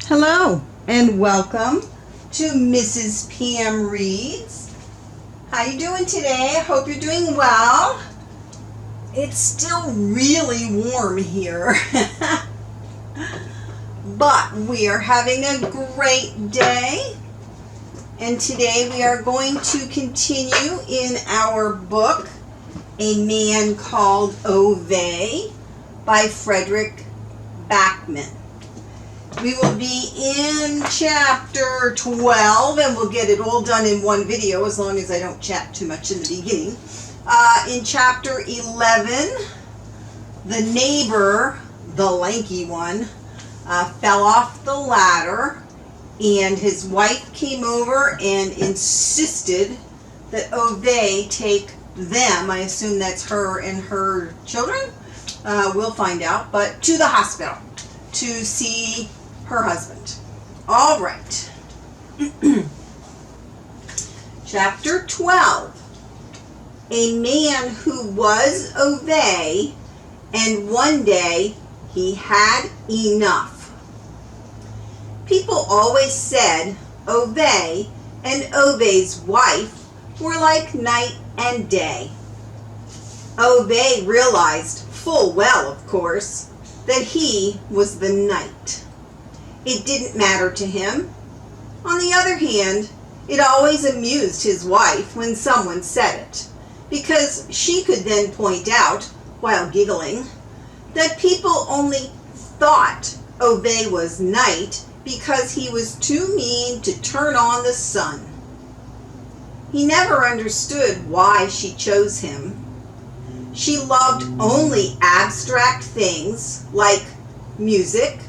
Hello and welcome to Mrs. PM Reads. How you doing today? I hope you're doing well. It's still really warm here, but we are having a great day. And today we are going to continue in our book, A Man Called Ove by Fredrik Backman. We will be in chapter 12, and we'll get it all done in one video as long as I don't chat too much in the beginning. In chapter 11, the neighbor, the lanky one, fell off the ladder, and his wife came over and insisted that Ove take them, I assume that's her and her children, we'll find out, but to the hospital to see her husband. All right. Chapter 12. A man who was Ove, and one day he had enough. People always said Ove and Ove's wife were like night and day. Ove realized full well, of course, that he was the night. It didn't matter to him. On the other hand, it always amused his wife when someone said it, because she could then point out, while giggling, that people only thought Ove was night because he was too mean to turn on the sun. He never understood why she chose him. She loved only abstract things like music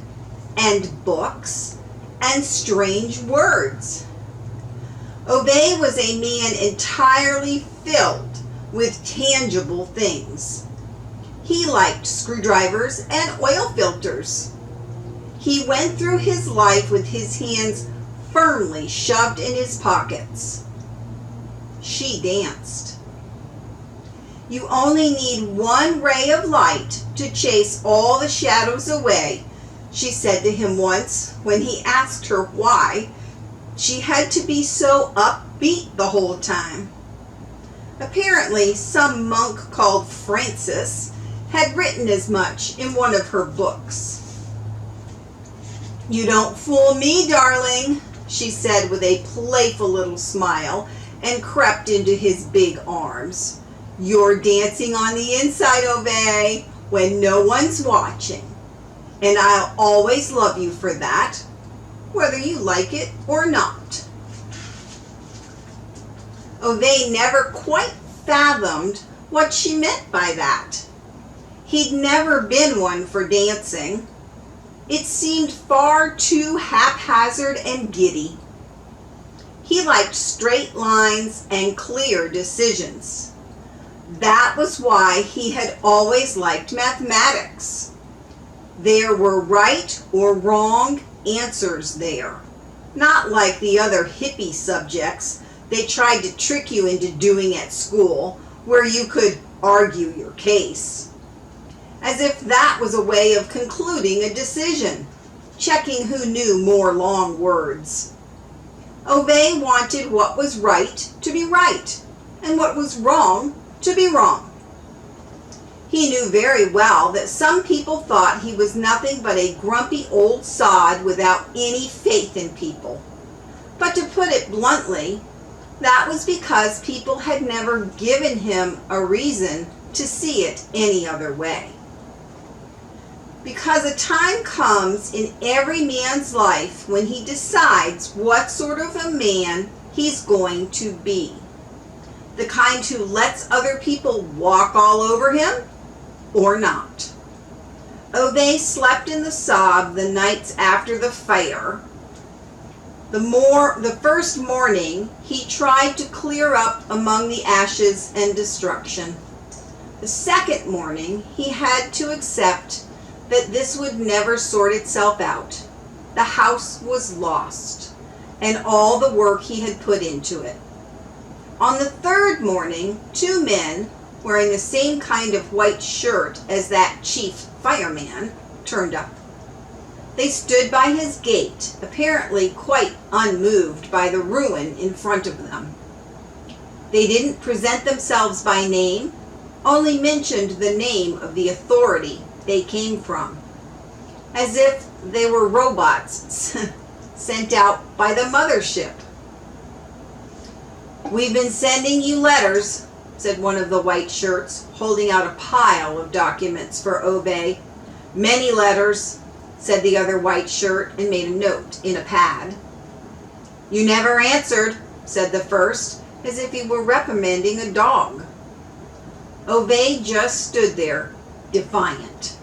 and books and strange words. Ove was a man entirely filled with tangible things. He liked screwdrivers and oil filters. He went through his life with his hands firmly shoved in his pockets. She danced. You only need one ray of light to chase all the shadows away, she said to him once when he asked her why she had to be so upbeat the whole time. Apparently, some monk called Francis had written as much in one of her books. You don't fool me, darling, she said with a playful little smile and crept into his big arms. You're dancing on the inside, Ove, when no one's watching. And I'll always love you for that, whether you like it or not. Ove never quite fathomed what she meant by that. He'd never been one for dancing. It seemed far too haphazard and giddy. He liked straight lines and clear decisions. That was why he had always liked mathematics. There were right or wrong answers there, not like the other hippie subjects they tried to trick you into doing at school, where you could argue your case. As if that was a way of concluding a decision, checking who knew more long words. Ove wanted what was right to be right, and what was wrong to be wrong. He knew very well that some people thought he was nothing but a grumpy old sod without any faith in people. But to put it bluntly, that was because people had never given him a reason to see it any other way. Because a time comes in every man's life when he decides what sort of a man he's going to be. The kind who lets other people walk all over him, or not. Ove slept in the sob the nights after the fire. The first morning, he tried to clear up among the ashes and destruction. The second morning, he had to accept that this would never sort itself out. The house was lost, and all the work he had put into it. On the third morning, two men, wearing the same kind of white shirt as that chief fireman, turned up. They stood by his gate, apparently quite unmoved by the ruin in front of them. They didn't present themselves by name, only mentioned the name of the authority they came from, as if they were robots sent out by the mothership. "We've been sending you letters," said one of the white shirts, holding out a pile of documents for Ove. "Many letters," said the other white shirt, and made a note in a pad. "You never answered," said the first, as if he were reprimanding a dog. Ove just stood there, defiant.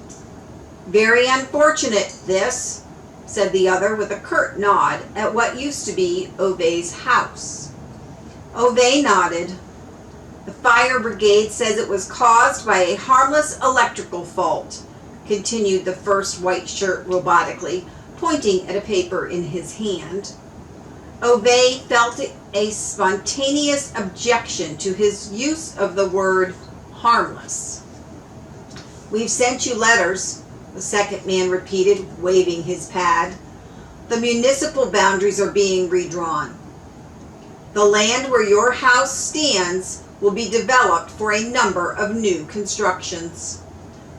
"Very unfortunate, this," said the other with a curt nod at what used to be Ove's house. Ove nodded. "The fire brigade says it was caused by a harmless electrical fault," continued the first white shirt robotically, pointing at a paper in his hand. Ove felt a spontaneous objection to his use of the word harmless. "We've sent you letters," the second man repeated, waving his pad. "The municipal boundaries are being redrawn. The land where your house stands will be developed for a number of new constructions."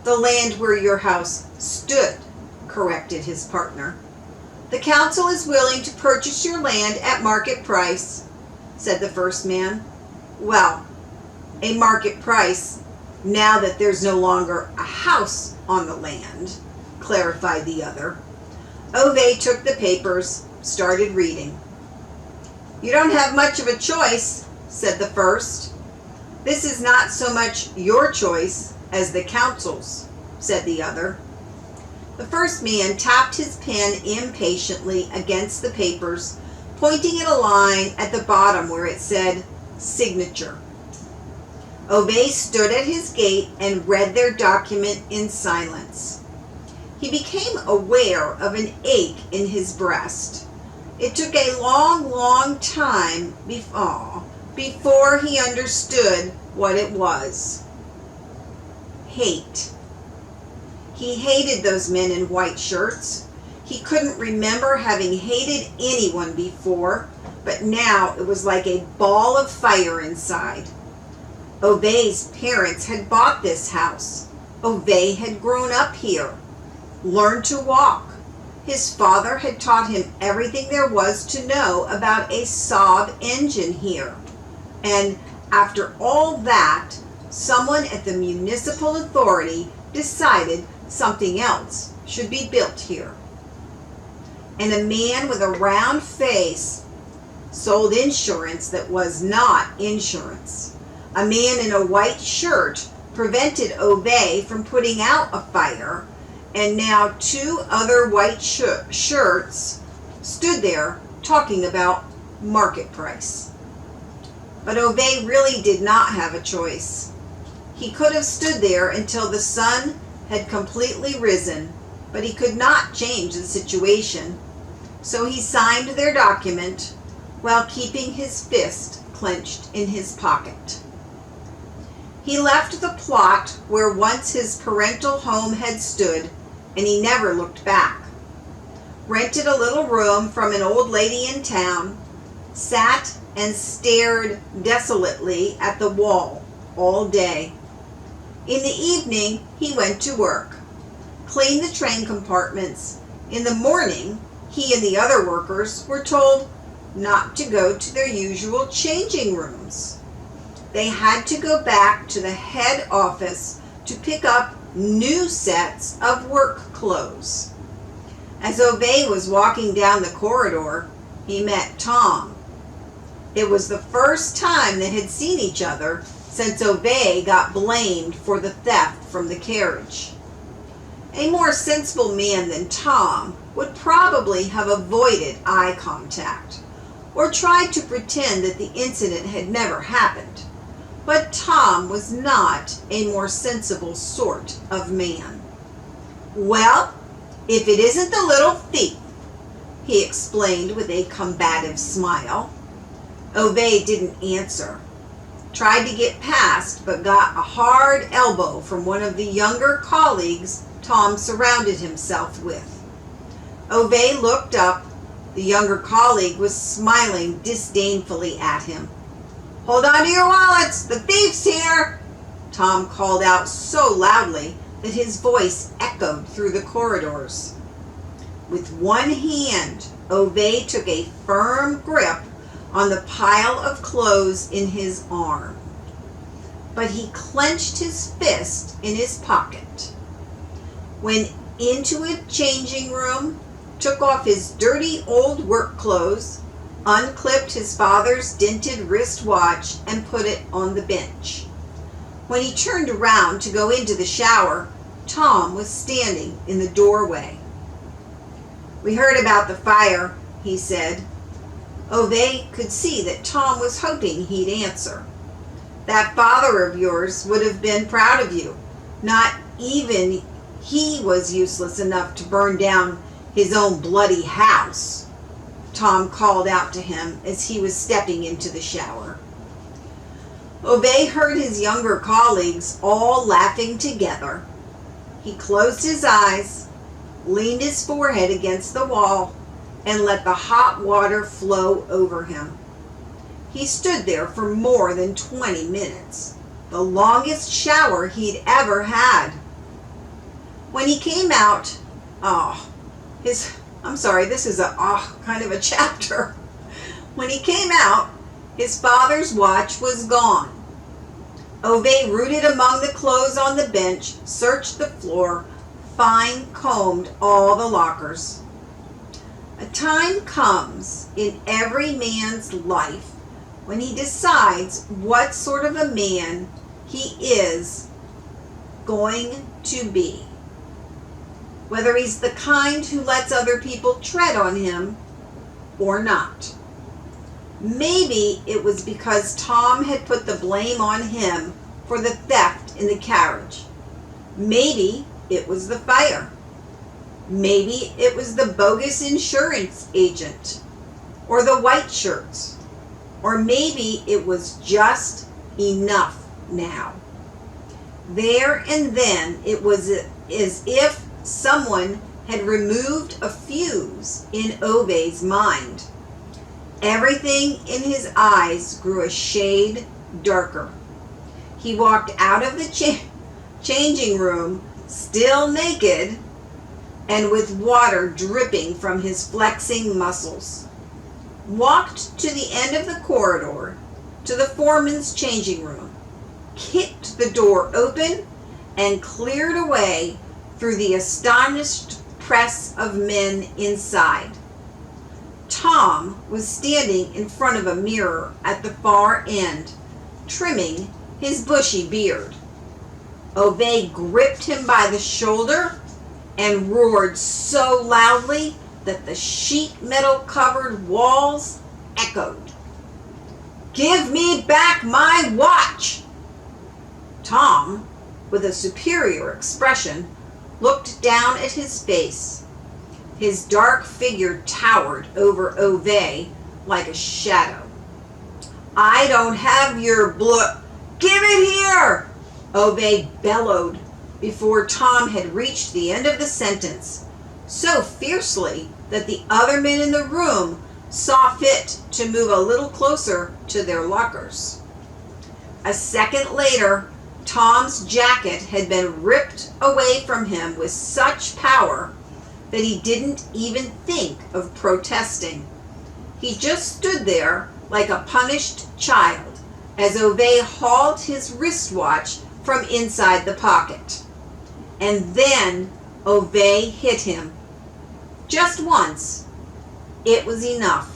"The land where your house stood," corrected his partner. "The council is willing to purchase your land at market price," said the first man. "Well, a market price now that there's no longer a house on the land," clarified the other. Ove took the papers, started reading. "You don't have much of a choice," said the first. "This is not so much your choice as the council's," said the other. The first man tapped his pen impatiently against the papers, pointing at a line at the bottom where it said signature. Ove stood at his gate and read their document in silence. He became aware of an ache in his breast. It took a long, long time before he understood what it was. Hate. He hated those men in white shirts. He couldn't remember having hated anyone before, but now it was like a ball of fire inside. Ove's parents had bought this house. Ove had grown up here, learned to walk. His father had taught him everything there was to know about a Saab engine here. And after all that, someone at the municipal authority decided something else should be built here. And a man with a round face sold insurance that was not insurance. A man in a white shirt prevented Ove from putting out a fire, and now two other white shirts stood there talking about market price. But Ove really did not have a choice. He could have stood there until the sun had completely risen, but he could not change the situation. So he signed their document while keeping his fist clenched in his pocket. He left the plot where once his parental home had stood, and he never looked back. Rented a little room from an old lady in town, sat and stared desolately at the wall all day. In the evening, he went to work, cleaned the train compartments. In the morning, he and the other workers were told not to go to their usual changing rooms. They had to go back to the head office to pick up new sets of work clothes. As Ove was walking down the corridor, he met Tom. It was the first time they had seen each other since Ove got blamed for the theft from the carriage. A more sensible man than Tom would probably have avoided eye contact or tried to pretend that the incident had never happened. But Tom was not a more sensible sort of man. "Well, if it isn't the little thief," he explained with a combative smile. Ove didn't answer. Tried to get past, but got a hard elbow from one of the younger colleagues Tom surrounded himself with. Ove looked up. The younger colleague was smiling disdainfully at him. "Hold on to your wallets! The thief's here!" Tom called out so loudly that his voice echoed through the corridors. With one hand, Ove took a firm grip on the pile of clothes in his arm, but he clenched his fist in his pocket. Went into a changing room, took off his dirty old work clothes, unclipped his father's dented wristwatch, and put it on the bench. When he turned around to go into the shower, Tom was standing in the doorway. "We heard about the fire," he said. Ove could see that Tom was hoping he'd answer. "That father of yours would have been proud of you. Not even he was useless enough to burn down his own bloody house," Tom called out to him as he was stepping into the shower. Ove heard his younger colleagues all laughing together. He closed his eyes, leaned his forehead against the wall, and let the hot water flow over him. He stood there for more than 20 minutes, the longest shower he'd ever had. When he came out, this is a kind of a chapter. When he came out, his father's watch was gone. Ove rooted among the clothes on the bench, searched the floor, fine-combed all the lockers. A time comes in every man's life when he decides what sort of a man he is going to be. Whether he's the kind who lets other people tread on him or not. Maybe it was because Tom had put the blame on him for the theft in the carriage. Maybe it was the fire. Maybe it was the bogus insurance agent or the white shirts. Or maybe it was just enough now. There and then it was as if someone had removed a fuse in Ove's mind. Everything in his eyes grew a shade darker. He walked out of the changing room, still naked, and with water dripping from his flexing muscles. Walked to the end of the corridor, to the foreman's changing room, kicked the door open, and cleared away through the astonished press of men inside. Tom was standing in front of a mirror at the far end, trimming his bushy beard. Ove gripped him by the shoulder and roared so loudly that the sheet metal covered walls echoed. "Give me back my watch!" Tom, with a superior expression, looked down at his face. His dark figure towered over Ove like a shadow. "I don't have your Give it here!" Ove bellowed before Tom had reached the end of the sentence, so fiercely that the other men in the room saw fit to move a little closer to their lockers. A second later, Tom's jacket had been ripped away from him with such power that he didn't even think of protesting. He just stood there like a punished child as Ove hauled his wristwatch from inside the pocket. And then Ove hit him. Just once. It was enough.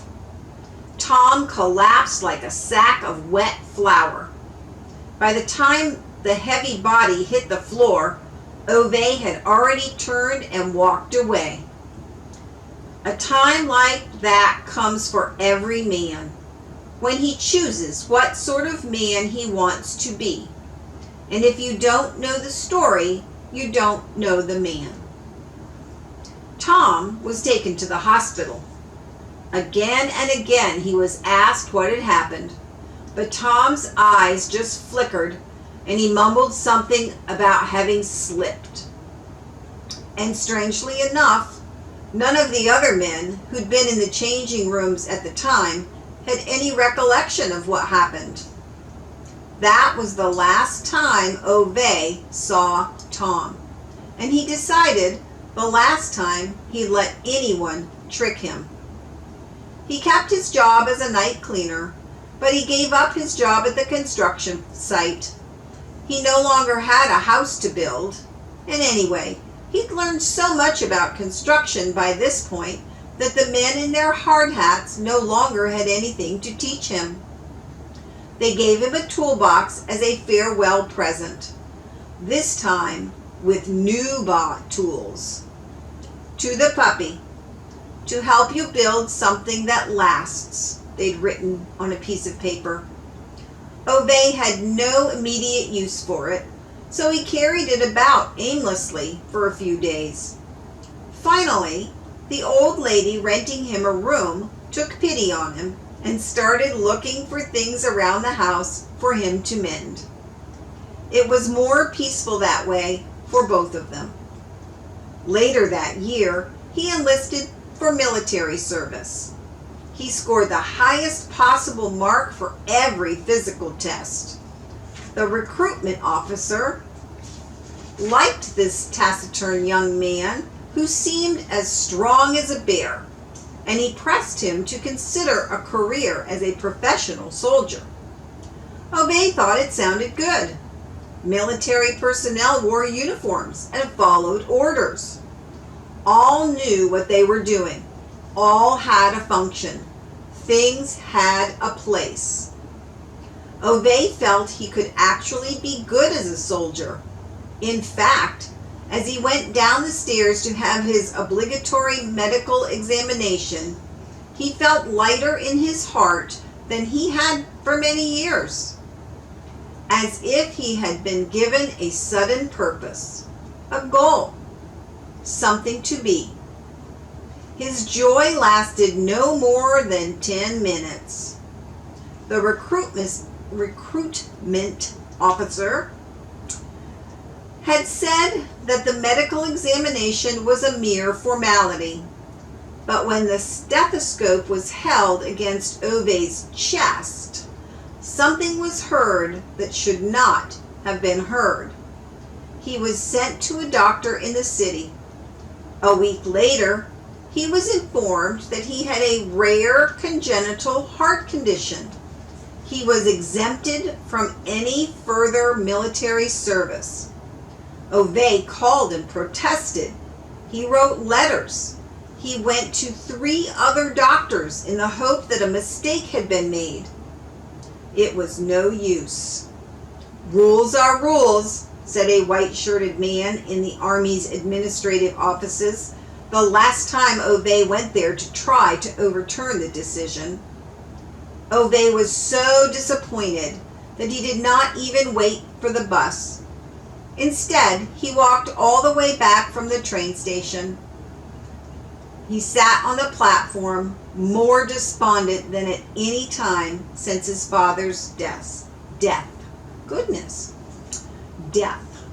Tom collapsed like a sack of wet flour. By the time the heavy body hit the floor, Ove had already turned and walked away. A time like that comes for every man, when he chooses what sort of man he wants to be. And if you don't know the story, you don't know the man. Tom was taken to the hospital. Again and again he was asked what had happened, but Tom's eyes just flickered and he mumbled something about having slipped. And strangely enough, None of the other men who'd been in the changing rooms at the time had any recollection of what happened. That was the last time Ove saw Tom, and he decided the last time he'd let anyone trick him. He kept his job as a night cleaner, but he gave up his job at the construction site. He no longer had a house to build, and anyway, he'd learned so much about construction by this point that the men in their hard hats no longer had anything to teach him. They gave him a toolbox as a farewell present, this time with new tools. To the puppy, to help you build something that lasts, they'd written on a piece of paper. Ove had no immediate use for it, so he carried it about aimlessly for a few days. Finally, the old lady renting him a room took pity on him and started looking for things around the house for him to mend. It was more peaceful that way for both of them. Later that year, he enlisted for military service. He scored the highest possible mark for every physical test. The recruitment officer liked this taciturn young man who seemed as strong as a bear, and he pressed him to consider a career as a professional soldier. Ove thought it sounded good. Military personnel wore uniforms and followed orders. All knew what they were doing. All had a function. Things had a place. Ove felt he could actually be good as a soldier. In fact, as he went down the stairs to have his obligatory medical examination, he felt lighter in his heart than he had for many years, as if he had been given a sudden purpose, a goal, something to be. His joy lasted no more than 10 minutes. The recruitment officer had said that the medical examination was a mere formality, but when the stethoscope was held against Ove's chest, something was heard that should not have been heard. He was sent to a doctor in the city. A week later, he was informed that he had a rare congenital heart condition. He was exempted from any further military service. Ove called and protested. He wrote letters. He went to 3 other doctors in the hope that a mistake had been made. It was no use. Rules are rules, said a white-shirted man in the Army's administrative offices the last time Ove went there to try to overturn the decision. Ove was so disappointed that he did not even wait for the bus. Instead, he walked all the way back from the train station. He sat on the platform, more despondent than at any time since his father's death. Goodness. Death.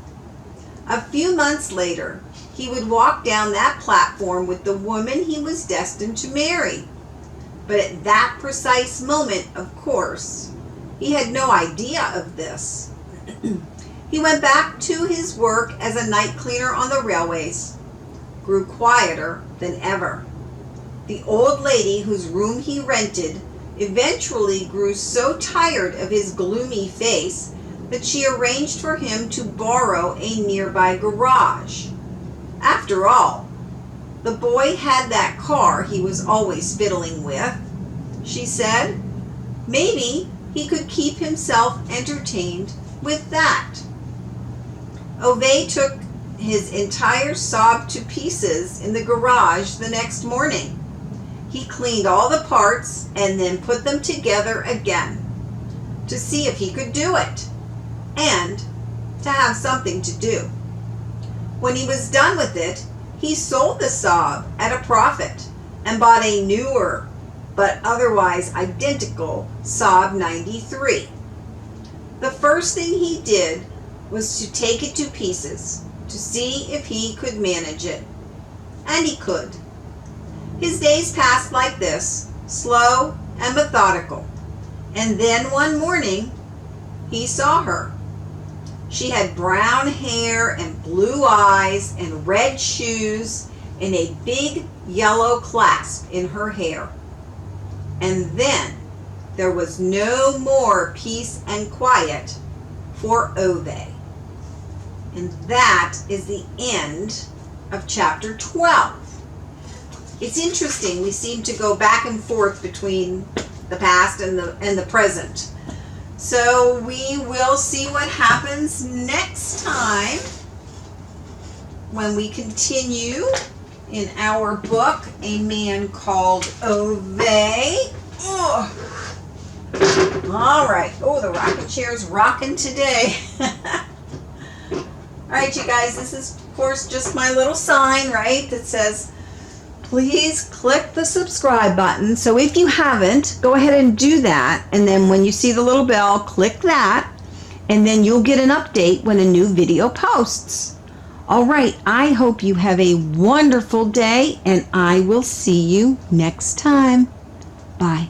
A few months later, he would walk down that platform with the woman he was destined to marry. But at that precise moment, of course, he had no idea of this. He went back to his work as a night cleaner on the railways, grew quieter than ever. The old lady whose room he rented eventually grew so tired of his gloomy face that she arranged for him to borrow a nearby garage. After all, the boy had that car he was always fiddling with, she said. Maybe he could keep himself entertained with that. Ove took his entire Saab to pieces in the garage the next morning. He cleaned all the parts and then put them together again to see if he could do it and to have something to do. When he was done with it, he sold the Saab at a profit and bought a newer but otherwise identical Saab 93. The first thing he did was to take it to pieces to see if he could manage it. And he could. His days passed like this, slow and methodical. And then one morning, he saw her. She had brown hair and blue eyes and red shoes and a big yellow clasp in her hair. And then there was no more peace and quiet for Ove. And that is the end of chapter 12. It's interesting, we seem to go back and forth between the past and the present. So we will see what happens next time when we continue in our book, A Man Called Ove. Ugh. All right. Oh, the rocking chair's rocking today. All right, you guys, this is, of course, just my little sign, right, that says, please click the subscribe button. So if you haven't, go ahead and do that. And then when you see the little bell, click that. And then you'll get an update when a new video posts. All right, I hope you have a wonderful day, and I will see you next time. Bye.